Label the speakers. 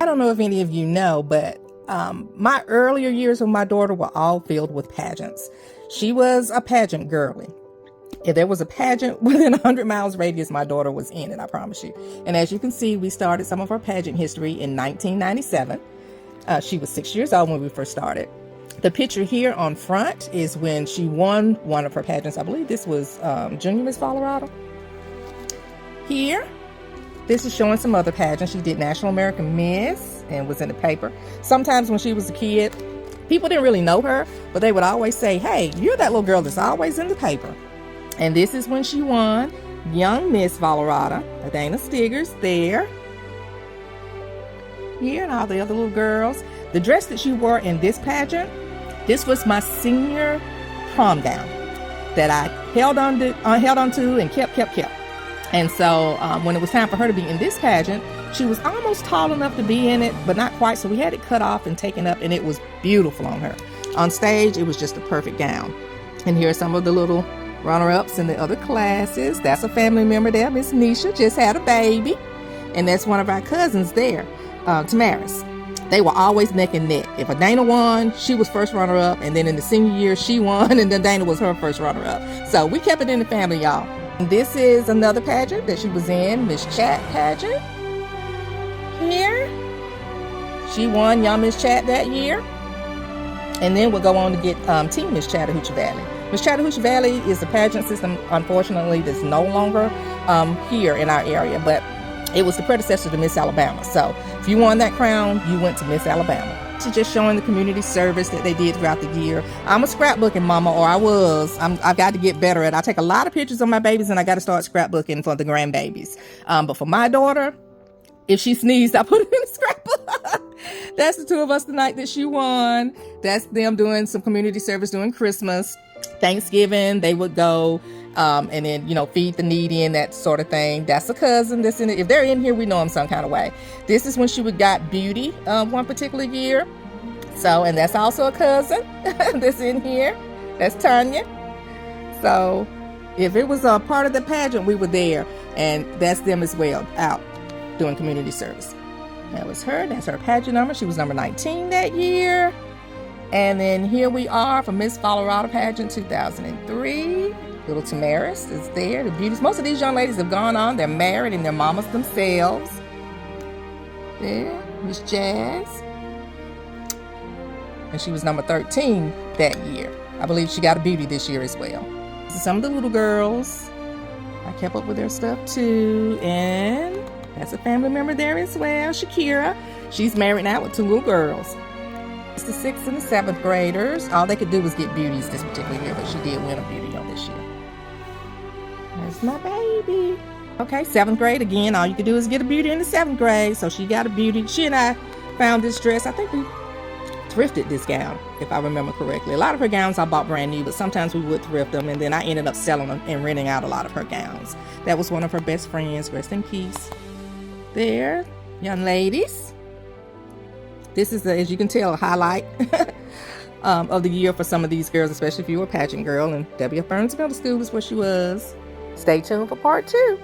Speaker 1: I don't know if any of you know, but my earlier years with my daughter were all filled with pageants. She was a pageant girly. If there was a pageant within 100 miles radius, my daughter was in it, I promise you. And as you can see, we started some of her pageant history in 1997. She was 6 years old when we first started. The picture here on front is when she won one of her pageants. I believe this was Junior Miss Colorado. Here, this is showing some other pageants. She did National American Miss and was in the paper. Sometimes when she was a kid, people didn't really know her, but they would always say, hey, you're that little girl that's always in the paper. And this is when she won Young Miss Colorado. Dana Stiggers there. Here and all the other little girls. The dress that she wore in this pageant, this was my senior prom gown that I held on to and kept. And so when it was time for her to be in this pageant, she was almost tall enough to be in it, but not quite. So we had it cut off and taken up, and it was beautiful on her. On stage, it was just a perfect gown. And here are some of the little runner-ups in the other classes. That's a family member there. Miss Nisha just had a baby. And that's one of our cousins there, Tamaris. They were always neck and neck. If a Dana won, she was first runner-up. And then in the senior year, she won, and then Dana was her first runner-up. So we kept it in the family, y'all. This is another pageant that she was in, Miss Chat pageant. Here, she won Young Miss Chat that year. And then we'll go on to get Team Miss Chattahoochee Valley. Miss Chattahoochee Valley is a pageant system, unfortunately, that's no longer here in our area, but it was the predecessor to Miss Alabama. So if you won that crown, you went to Miss Alabama. She's just showing the community service that they did throughout the year. I'm a scrapbooking mama, or I was. I've got to get better at it. I take a lot of pictures of my babies, and I got to start scrapbooking for the grandbabies. But for my daughter, if she sneezed, I put it in the scrapbook. That's the two of us the night that she won. That's them doing some community service during Christmas. Thanksgiving, they would go and then, feed the needy and that sort of thing. That's a cousin that's in it. If they're in here, we know them some kind of way. This is when she got beauty one particular year. So, and that's also a cousin that's in here. That's Tanya. So if it was a part of the pageant, we were there. And that's them as well, out doing community service. That was her. That's her pageant number. She was number 19 that year. And then here we are for Miss Colorado pageant 2003. Little Tamaris is there. The beauties. Most of these young ladies have gone on. They're married and they're mamas themselves. There, Miss Jazz. And she was number 13 that year. I believe she got a beauty this year as well. This is some of the little girls. I kept up with their stuff too. And that's a family member there as well, Shakira. She's married now with two little girls. It's the 6th and the 7th graders. All they could do was get beauties this particular year, but she did win a beauty on this year. There's my baby. Okay, 7th grade again. All you could do is get a beauty in the 7th grade. So she got a beauty. She and I found this dress. I think we thrifted this gown, if I remember correctly. A lot of her gowns I bought brand new, but sometimes we would thrift them, and then I ended up selling them and renting out a lot of her gowns. That was one of her best friends. Rest in peace. There, young ladies. This is, as you can tell, a highlight of the year for some of these girls, especially if you were a pageant girl. And W.F. Burns Middle School is where she was. Stay tuned for part 2.